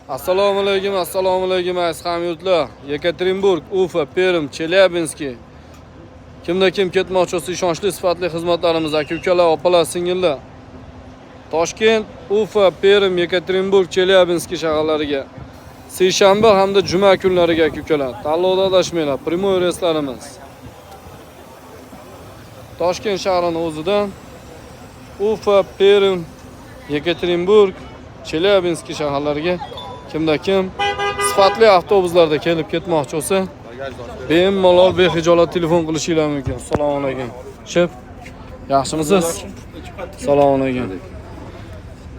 Assalomu alaykum aziz hamyurtlar. Yekaterinburg, Ufa, Perm, Chelyabinsk. Kimda kim ketmoqchi bo'lsa, ishonchli sifatli xizmatlarimiz aka-ukalar, opalar, singillar. Toshkent, Ufa, Perm, Yekaterinburg, Chelyabinsk shaharlariga seshanba hamda juma kunlariga aka-ukalar. Tanlovda adashmanglar. Primoy reyslarimiz. Toshkent shahrining o'zidan Ufa, Perm, Yekaterinburg, Chelyabinsk shaharlariga kimda kim sifatli avtobuslarda kelib ketmoqchi bo'lsa, bemalol behijolat telefon qilishingiz mumkin. Assalomu alaykum. Chip. Yaxshimisiz? Assalomu alaykum.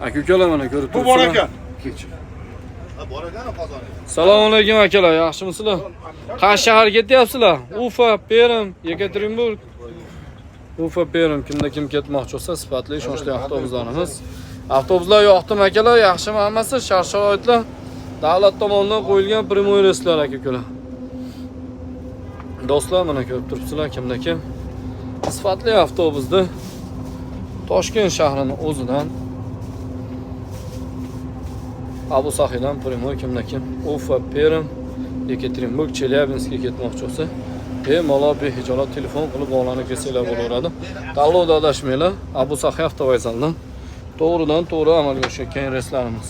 Aka-ukalar mana ko'rib turibsizlar. Bu bor ekan. Assalomu alaykum akalar, yaxshimisizlar? Qaysi shaharga ketyapsizlar? Ufa, Perm, Yekaterinburg. Ufa, Perm kimda kim ketmoqchi bo'lsa, sifatli ishonchli avtobuslarimiz. Avtobuslar yoqdim akalar, yaxshimi hammasi? Shart-sharoitlar davlat tomonidan qo'yilgan primoy reyslar aka-ukalar. Do'stlar, mana ko'rib turibsizlar kimda kim sifatli avtobusda Toshkent shahrining o'zidan Abu Sahidan primoy kimda kim Ufa, Perm, Yekaterinburg, Chelyabinskga ketmoqchi bo'lsa, bemalol behijolat telefon qilib bog'lanib kelsanglar bo'laveradi. Tanlovda adashmanglar. Abu Sahi avtovokzaldan to'g'ridan to'g'ri amalga oshayotgan reyslarimiz.